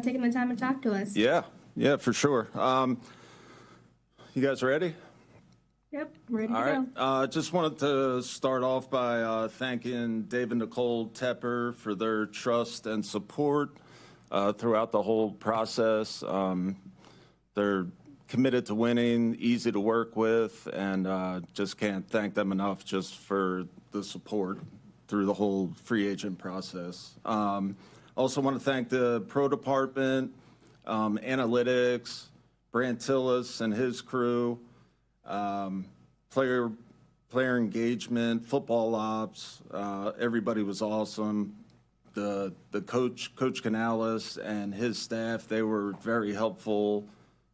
taking the time to talk to us. Yeah, for sure. You guys ready? Yep, ready All to right. go. Just wanted to start off by thanking Dave and Nicole Tepper for their trust and support throughout the whole process. They're committed to winning, easy to work with, and just can't thank them enough just for the support through the whole free agent process. Also want to thank the pro department, analytics, Brant Tillis and his crew, player engagement, football ops. Everybody was awesome. The Coach Canales and his staff, they were very helpful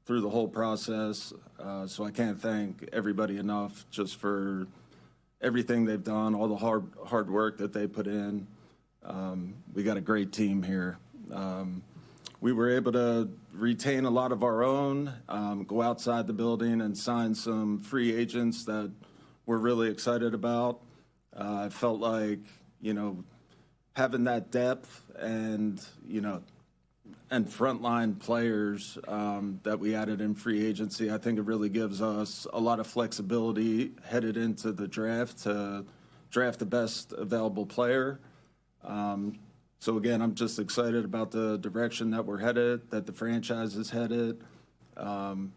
through the whole process. So I can't thank everybody enough just for everything they've done, all the hard work that they put in. We got a great team here. We were able to retain a lot of our own, go outside the building and sign some free agents that we're really excited about. I felt like, having that depth and, and frontline players that we added in free agency, I think it really gives us a lot of flexibility headed into the draft to draft the best available player. So again, I'm just excited about the direction that we're headed, that the franchise is headed. And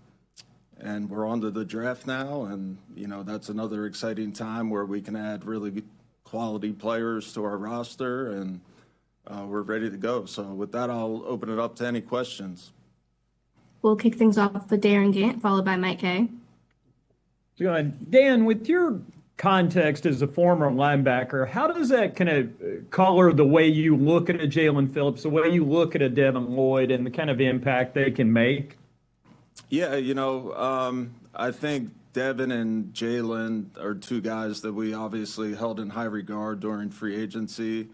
we're on to the draft now, and that's another exciting time where we can add really good quality players to our roster, and we're ready to go. So with that, I'll open it up to any questions. We'll kick things off with Darren Gant, followed by Mike Kay. Dan, with your context as a former linebacker, how does that kind of color the way you look at a Jalen Phillips, the way you look at a Devin Lloyd, and the kind of impact they can make? Yeah, I think Devin and Jalen are two guys that we obviously held in high regard during free agency.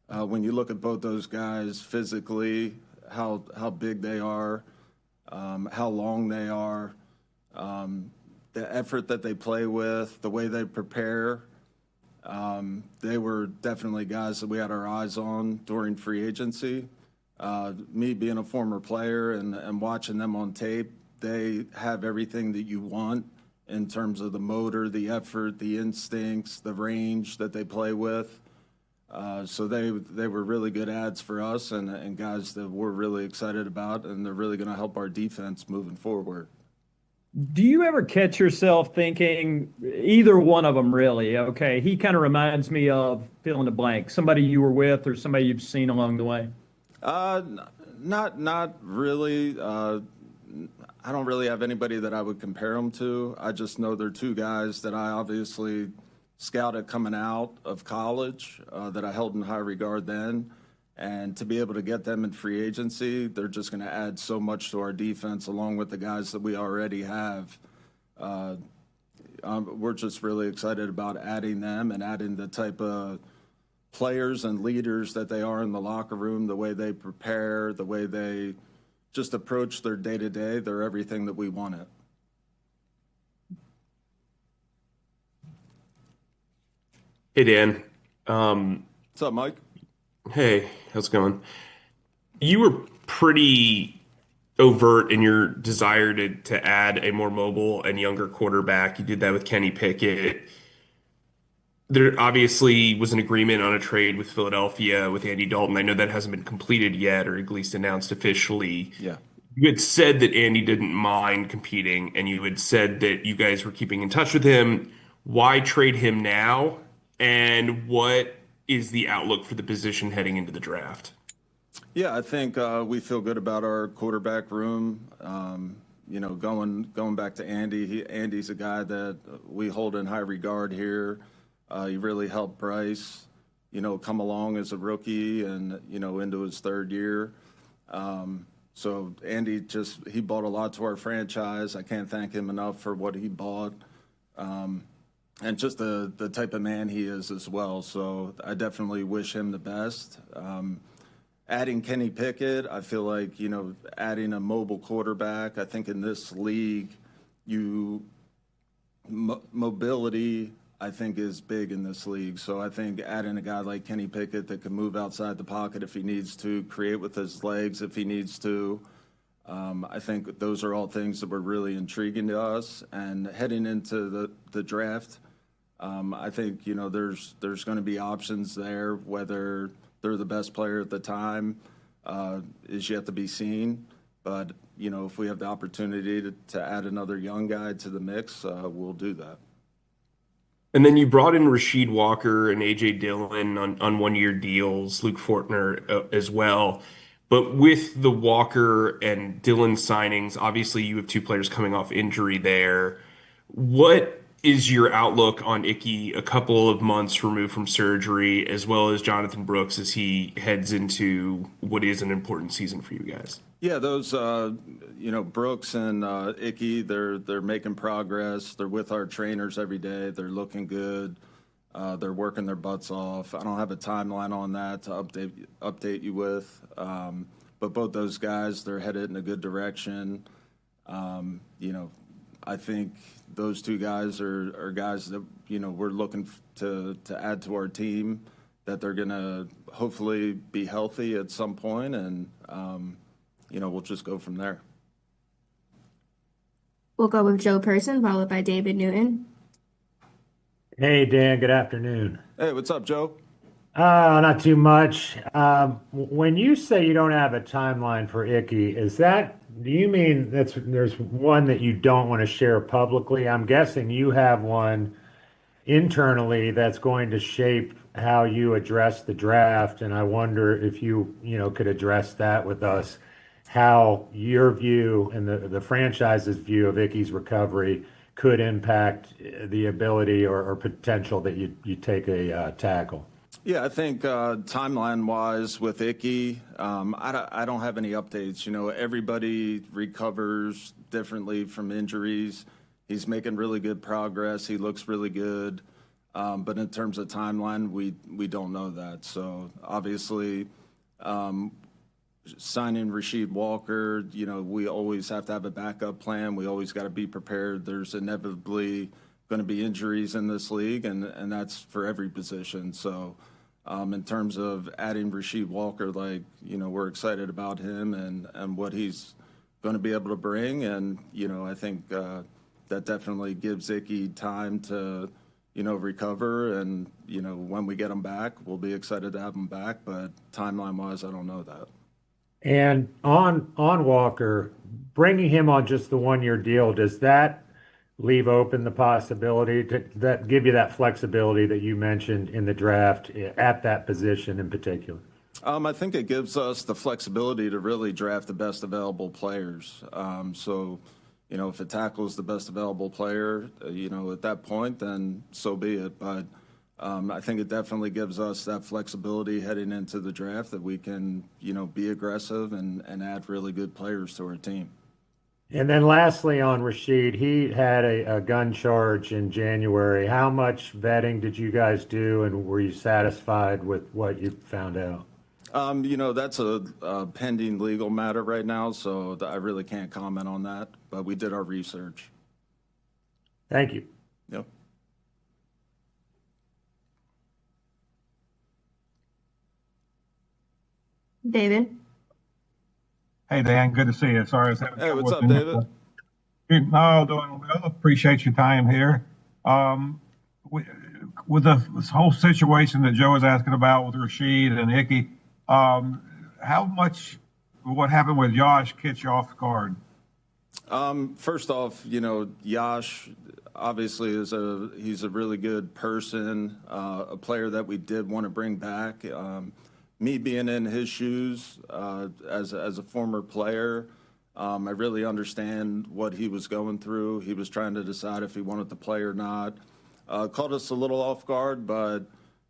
When you look at both those guys physically, how big they are, how long they are, the effort that they play with, the way they prepare, they were definitely guys that we had our eyes on during free agency. Me being a former player and watching them on tape, they have everything that you want in terms of the motor, the effort, the instincts, the range that they play with. So they were really good ads for us and guys that we're really excited about, and they're really going to help our defense moving forward. Do you ever catch yourself thinking, either one of them really, okay, he kind of reminds me of fill in the blank, somebody you were with or somebody you've seen along the way? Not really. I don't really have anybody that I would compare them to. I just know they're two guys that I obviously scouted coming out of college, that I held in high regard then. And to be able to get them in free agency, they're just going to add so much to our defense along with the guys that we already have. We're just really excited about adding them and adding the type of players and leaders that they are in the locker room, the way they prepare, the way they just approach their day-to-day. They're everything that we wanted. Hey, Dan. What's up, Mike? Hey, how's it going? You were pretty overt in your desire to add a more mobile and younger quarterback. You did that with Kenny Pickett. There obviously was an agreement on a trade with Philadelphia with Andy Dalton. I know that hasn't been completed yet, or at least announced officially. Yeah. You had said that Andy didn't mind competing, and you had said that you guys were keeping in touch with him. Why trade him now? And what is the outlook for the position heading into the draft? Yeah, I think we feel good about our quarterback room. Going back to Andy, Andy's a guy that we hold in high regard here. He really helped Bryce, come along as a rookie and, into his third year. So Andy he bought a lot to our franchise. I can't thank him enough for what he bought. And just the type of man he is as well. So I definitely wish him the best. Adding Kenny Pickett, I feel like, adding a mobile quarterback, I think in this league, mobility, I think is big in this league. So I think adding a guy like Kenny Pickett that can move outside the pocket if he needs to, create with his legs if he needs to. I think those are all things that were really intriguing to us. And heading into the draft, I think, there's going to be options there. Whether they're the best player at the time is yet to be seen. But, if we have the opportunity to add another young guy to the mix, we'll do that. And then you brought in Rasheed Walker and AJ Dillon on 1-year deals, Luke Fortner as well. But with the Walker and Dillon signings, obviously you have two players coming off injury there. What is your outlook on Icky a couple of months removed from surgery, as well as Jonathan Brooks as he heads into what is an important season for you guys? Yeah, those, Brooks and Icky, they're making progress. They're with our trainers every day. They're looking good. They're working their butts off. I don't have a timeline on that to update you with. But both those guys, they're headed in a good direction. I think those two guys are guys that, we're looking to add to our team, that they're going to hopefully be healthy at some point, and, we'll just go from there. We'll go with Joe Person, followed by David Newton. Hey, Dan, good afternoon. Hey, what's up, Joe? Not too much. When you say you don't have a timeline for Icky, do you mean there's one that you don't want to share publicly? I'm guessing you have one internally that's going to shape how you address the draft, and I wonder if you could address that with us, how your view and the franchise's view of Icky's recovery could impact the ability or potential that you take a tackle. Yeah, I think timeline-wise with Icky, I don't have any updates. Everybody recovers differently from injuries. He's making really good progress. He looks really good. But in terms of timeline, we don't know that. So obviously, signing Rasheed Walker, we always have to have a backup plan. We always got to be prepared. There's inevitably going to be injuries in this league, and that's for every position. So in terms of adding Rasheed Walker, we're excited about him and what he's going to be able to bring. And, I think that definitely gives Icky time to, recover. And, when we get him back, we'll be excited to have him back. But timeline-wise, I don't know that. And on Walker, bringing him on just the 1-year deal, does that leave open the possibility that give you that flexibility that you mentioned in the draft at that position in particular? I think it gives us the flexibility to really draft the best available players. So, if a tackle is the best available player, at that point, then so be it. But I think it definitely gives us that flexibility heading into the draft that we can, be aggressive and add really good players to our team. And then lastly on Rasheed, he had a gun charge in January. How much vetting did you guys do, and were you satisfied with what you found out? That's a pending legal matter right now, so I really can't comment on that, but we did our research. Thank you. Yep. David. Hey, Dan, good to see you. Sorry I was having Hey, trouble what's with up, the David? No, doing well. Appreciate your time here. With this whole situation that Joe was asking about with Rasheed and Icky, how much what happened with Josh catch you off guard? First off, Yash obviously he's a really good person, a player that we did want to bring back. Me being in his shoes as a former player, I really understand what he was going through. He was trying to decide if he wanted to play or not. Caught us a little off guard, but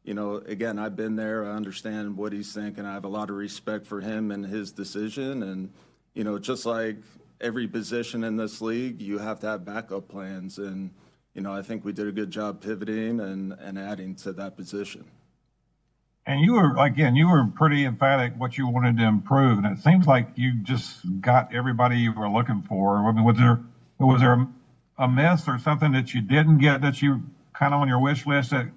again, I've been there. I understand what he's thinking. I have a lot of respect for him and his decision. And just like every position in this league, you have to have backup plans. And I think we did a good job pivoting and adding to that position. And you were pretty emphatic what you wanted to improve, and it seems like you just got everybody you were looking for. I mean, was there a miss or something that you didn't get that you kind of on your wish list that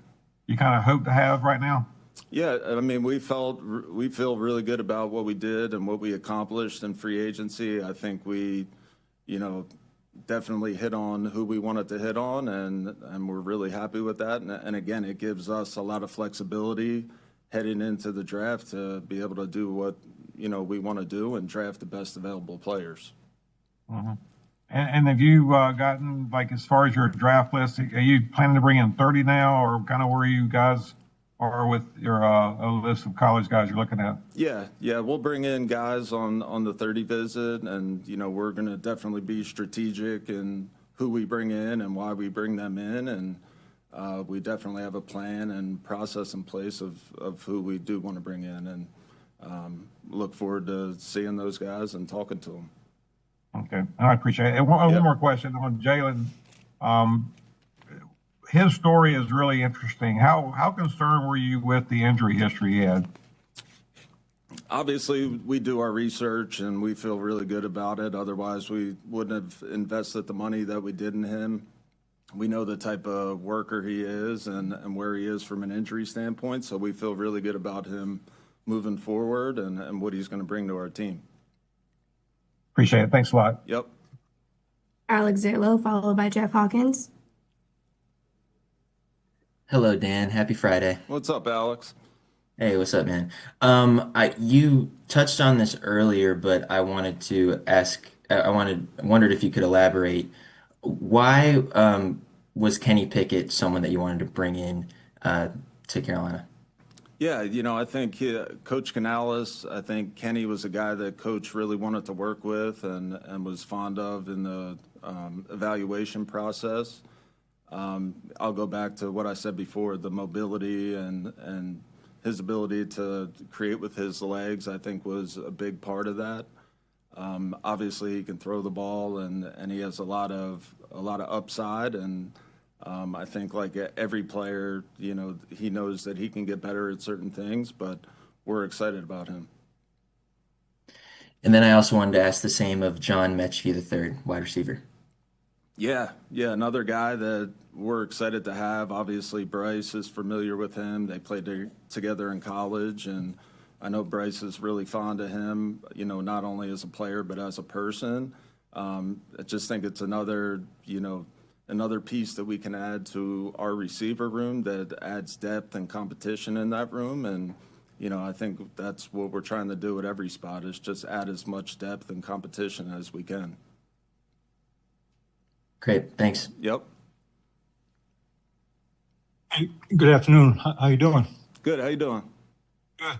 you kind of hope to have right now? Yeah, I mean, we feel really good about what we did and what we accomplished in free agency. I think we, definitely hit on who we wanted to hit on, and we're really happy with that. And again, it gives us a lot of flexibility heading into the draft to be able to do what we want to do and draft the best available players. Mm-hmm. And have you gotten, like, as far as your draft list, are you planning to bring in 30 now, or kind of where you guys are with your list of college guys you're looking at? Yeah, we'll bring in guys on the 30 visit, and we're going to definitely be strategic in who we bring in and why we bring them in, and we definitely have a plan and process in place of who we do want to bring in, and look forward to seeing those guys and talking to them. Okay, I appreciate it. And one more question on Jalen. His story is really interesting. How concerned were you with the injury history he had? Obviously, we do our research and we feel really good about it. Otherwise, we wouldn't have invested the money that we did in him. We know the type of worker he is and where he is from an injury standpoint. So we feel really good about him moving forward and what he's going to bring to our team. Appreciate it. Thanks a lot. Yep. Alex Zerlo, followed by Jeff Hawkins. Hello, Dan. Happy Friday. What's up, Alex? Hey, what's up, man? You touched on this earlier, but I wanted to ask, wondered if you could elaborate. Why was Kenny Pickett someone that you wanted to bring in to Carolina? Yeah, I think Coach Canales, I think Kenny was a guy that Coach really wanted to work with and was fond of in the evaluation process. I'll go back to what I said before, the mobility and his ability to create with his legs, I think was a big part of that. Obviously, he can throw the ball and he has a lot of upside, and I think like every player, he knows that he can get better at certain things, but we're excited about him. And then I also wanted to ask the same of John Mechie III, wide receiver. Yeah, another guy that we're excited to have. Obviously, Bryce is familiar with him. They played together in college, and I know Bryce is really fond of him, not only as a player, but as a person. I just think it's another piece that we can add to our receiver room that adds depth and competition in that room. And, I think that's what we're trying to do at every spot is just add as much depth and competition as we can. Great, thanks. Yep. Hey, good afternoon. How you doing? Good. How you doing? Good.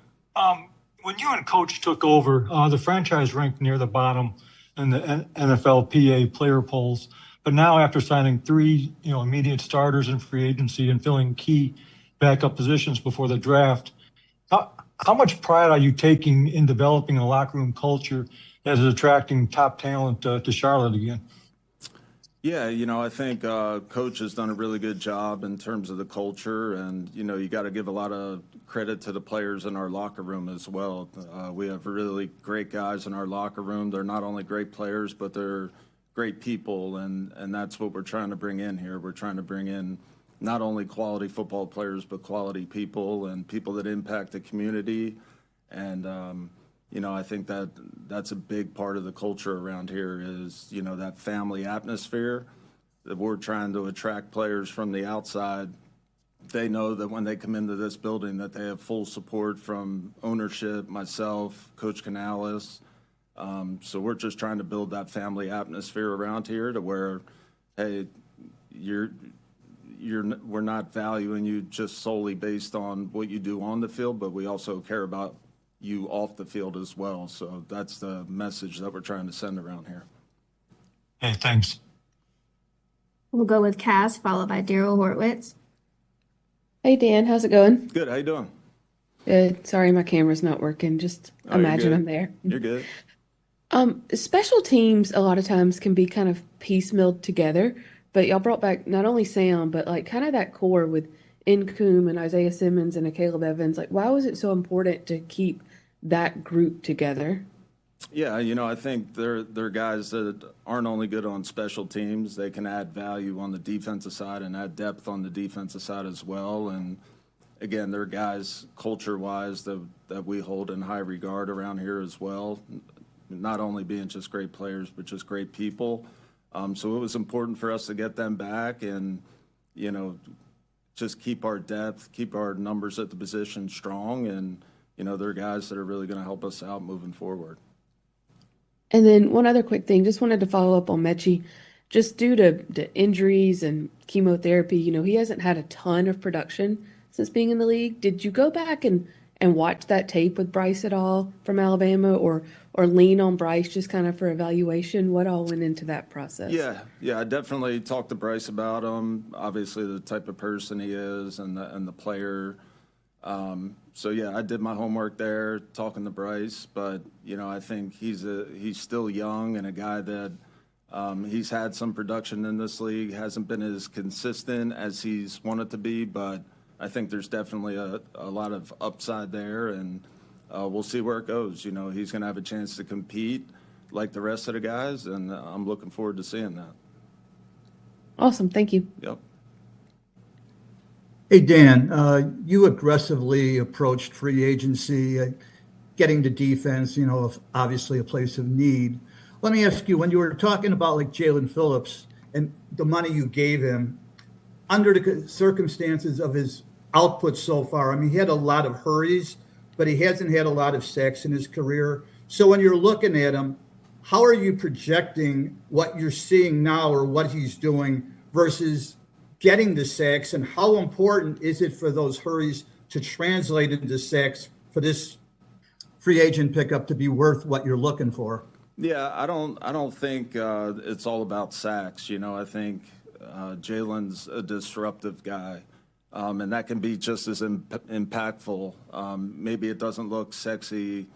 When you and Coach took over, the franchise ranked near the bottom in the NFLPA player polls. But now, after signing 3, immediate starters in free agency and filling key backup positions before the draft, how much pride are you taking in developing a locker room culture that is attracting top talent to Charlotte again? Yeah, I think Coach has done a really good job in terms of the culture, and you got to give a lot of credit to the players in our locker room as well. We have really great guys in our locker room. They're not only great players, but they're great people, and that's what we're trying to bring in here. We're trying to bring in not only quality football players, but quality people and people that impact the community. And I think that's a big part of the culture around here is, that family atmosphere that we're trying to attract players from the outside. They know that when they come into this building that they have full support from ownership, myself, Coach Canales. So we're just trying to build that family atmosphere around here to where, hey, we're not valuing you just solely based on what you do on the field, but we also care about you off the field as well. So that's the message that we're trying to send around here. Hey, thanks. We'll go with Cass, followed by Daryl Horowitz. Hey Dan, how's it going? Good. How you doing? Good. Sorry, my camera's not working. Just Oh, you're imagine good. I'm there. You're good. Special teams a lot of times can be kind of piecemealed together, but y'all brought back not only Sam, but like kind of that core with Incoom and Isaiah Simmons and a Caleb Evans. Like, why was it so important to keep that group together? Yeah, I think they're guys that aren't only good on special teams, they can add value on the defensive side and add depth on the defensive side as well. And again, they're guys culture-wise that we hold in high regard around here as well. Not only being just great players, but just great people. So it was important for us to get them back and, just keep our depth, keep our numbers at the position strong. And, they're guys that are really going to help us out moving forward. And then one other quick thing, just wanted to follow up on Mechie. Just due to injuries and chemotherapy, he hasn't had a ton of production since being in the league. Did you go back and watch that tape with Bryce at all from Alabama or lean on Bryce just kind of for evaluation? What all went into that process? Yeah, I definitely talked to Bryce about him. Obviously, the type of person he is and the player. So yeah, I did my homework there, talking to Bryce. But I think he's still young and a guy that he's had some production in this league. Hasn't been as consistent as he's wanted to be, but I think there's definitely a lot of upside there, and we'll see where it goes. He's going to have a chance to compete like the rest of the guys, and I'm looking forward to seeing that. Awesome. Thank you. Yep. Hey, Dan, you aggressively approached free agency, getting to defense, obviously a place of need. Let me ask you, when you were talking about like Jalen Phillips and the money you gave him, under the circumstances of his output so far, I mean, he had a lot of hurries, but he hasn't had a lot of sacks in his career. So when you're looking at him, how are you projecting what you're seeing now or what he's doing versus getting the sacks, and how important is it for those hurries to translate into sacks for this free agent pickup to be worth what you're looking for? Yeah, I don't think it's all about sacks. I think Jalen's a disruptive guy, and that can be just as impactful. Maybe it doesn't look sexy,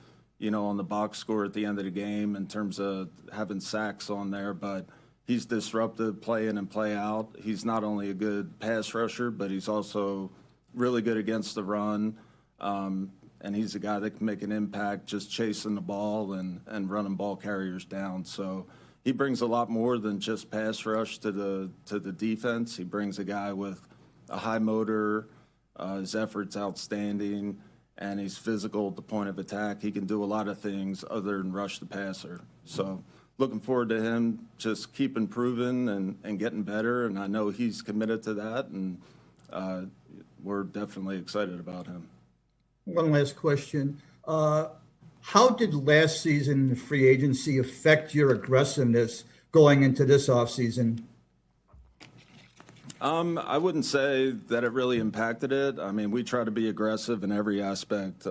on the box score at the end of the game in terms of having sacks on there, but he's disruptive play in and play out. He's not only a good pass rusher, but he's also really good against the run. And he's a guy that can make an impact just chasing the ball and running ball carriers down. So he brings a lot more than just pass rush to the defense. He brings a guy with a high motor. His effort's outstanding, and he's physical at the point of attack. He can do a lot of things other than rush the passer. So looking forward to him just keep improving and getting better, and I know he's committed to that, and we're definitely excited about him. One last question. How did last season the free agency affect your aggressiveness going into this offseason? I wouldn't say that it really impacted it. I mean, we try to be aggressive in every aspect.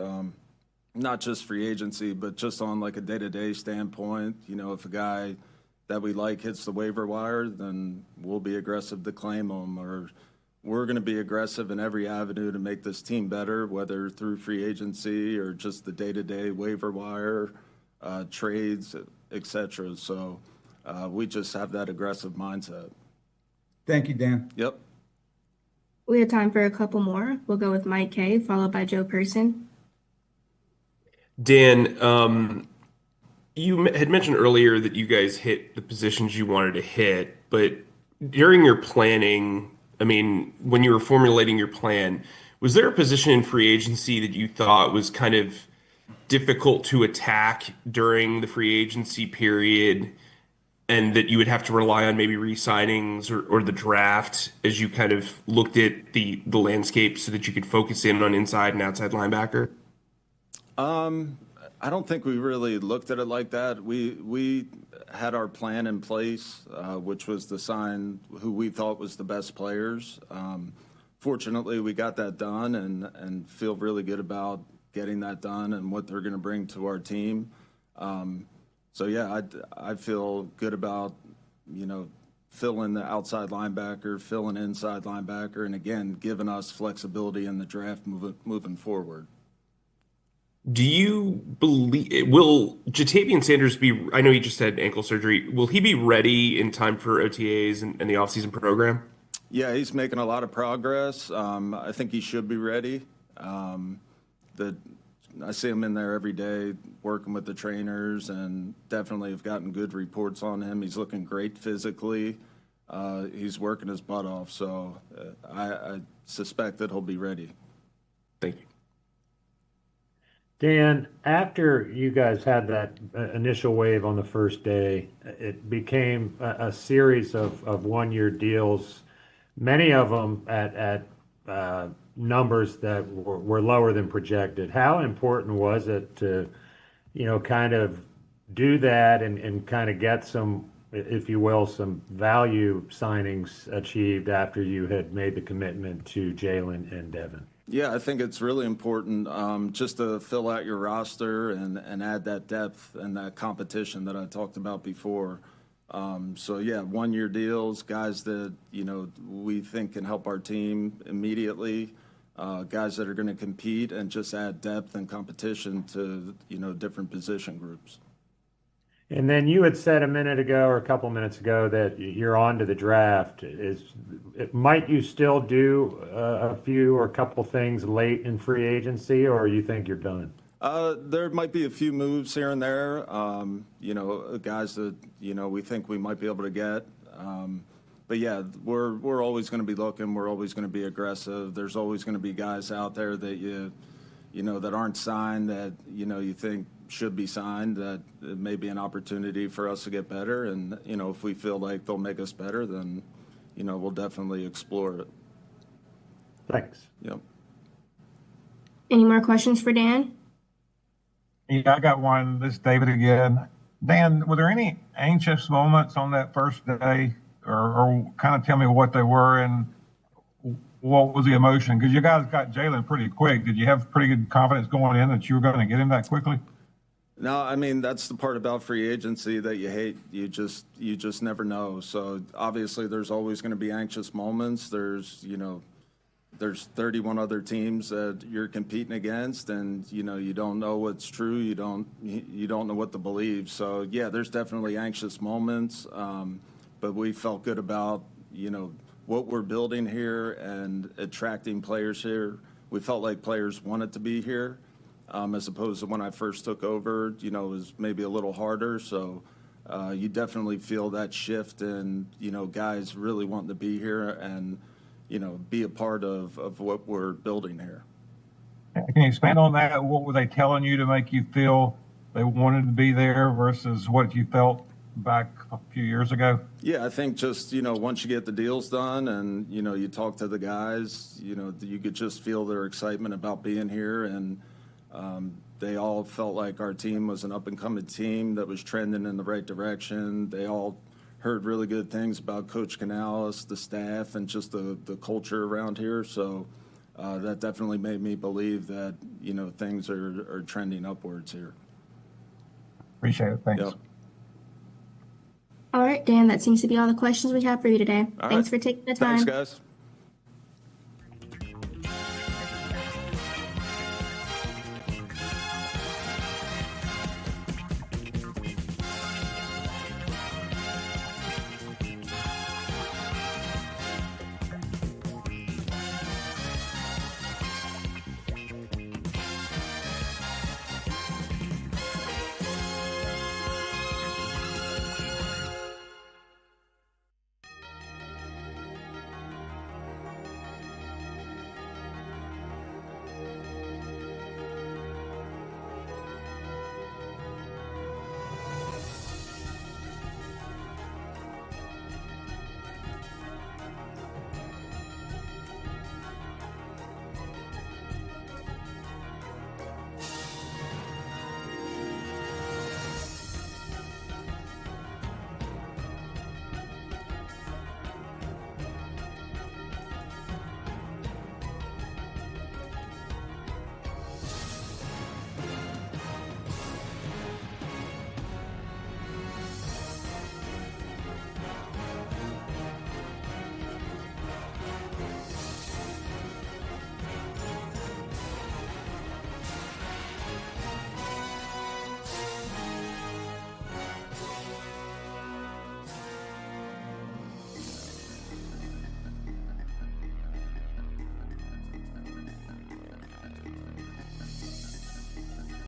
Not just free agency, but just on like a day-to-day standpoint. If a guy that we like hits the waiver wire, then we'll be aggressive to claim him, or we're going to be aggressive in every avenue to make this team better, whether through free agency or just the day-to-day waiver wire, trades, etc. So we just have that aggressive mindset. Thank you, Dan. Yep. We have time for a couple more. We'll go with Mike K, followed by Joe Person. Dan, you had mentioned earlier that you guys hit the positions you wanted to hit, but during your planning, I mean, when you were formulating your plan, was there a position in free agency that you thought was kind of difficult to attack during the free agency period, and that you would have to rely on maybe re-signings or the draft as you kind of looked at the landscape so that you could focus in on inside and outside linebacker? I don't think we really looked at it like that. We had our plan in place, which was to sign who we thought was the best players. Fortunately, we got that done and feel really good about getting that done and what they're going to bring to our team. So yeah, I feel good about, filling the outside linebacker, filling inside linebacker, and again, giving us flexibility in the draft moving forward. Do you believe, will Jatavian Sanders be, I know he just had ankle surgery, will he be ready in time for OTAs and the offseason program? Yeah, he's making a lot of progress. I think he should be ready. I see him in there every day working with the trainers, and definitely have gotten good reports on him. He's looking great physically. He's working his butt off, so I suspect that he'll be ready. Thank you. Dan, after you guys had that initial wave on the first day, it became a series of one-year deals, many of them at numbers that were lower than projected. How important was it to, kind of do that and kind of get some, if you will, some value signings achieved after you had made the commitment to Jalen and Devin? Yeah, I think it's really important just to fill out your roster and add that depth and that competition that I talked about before. So yeah, one-year deals, guys that, we think can help our team immediately, guys that are going to compete, and just add depth and competition to, different position groups. And then you had said a minute ago or a couple minutes ago that you're on to the draft. Might you still do a few or a couple things late in free agency, or you think you're done? There might be a few moves here and there, guys that, we think we might be able to get. But yeah, we're always going to be looking. We're always going to be aggressive. There's always going to be guys out there that that aren't signed that, you think should be signed, that it may be an opportunity for us to get better. And, if we feel like they'll make us better, then, we'll definitely explore it. Thanks. Yep. Any more questions for Dan? Yeah, I got one. This is David again. Dan, were there any anxious moments on that first day, or kind of tell me what they were and what was the emotion? Because you guys got Jalen pretty quick. Did you have pretty good confidence going in that you were going to get him that quickly? No, I mean, that's the part about free agency that you hate. You just never know. So obviously there's always going to be anxious moments. There's 31 other teams that you're competing against, and you don't know what's true. You don't know what to believe. So yeah, there's definitely anxious moments. But we felt good about, what we're building here and attracting players here. We felt like players wanted to be here. As opposed to when I first took over, it was maybe a little harder. So you definitely feel that shift, and, guys really wanting to be here and, be a part of what we're building here. Can you expand on that? What were they telling you to make you feel they wanted to be there versus what you felt back a few years ago? Yeah, I think just, once you get the deals done and, you talk to the guys, you could just feel their excitement about being here. And they all felt like our team was an up-and-coming team that was trending in the right direction. They all heard really good things about Coach Canales, the staff, and just the culture around here. So that definitely made me believe that, things are trending upwards here. Appreciate it. Thanks. Yep. All right, Dan, that seems to be all the questions we have for you today. All Thanks right. for taking the time. Thanks, guys.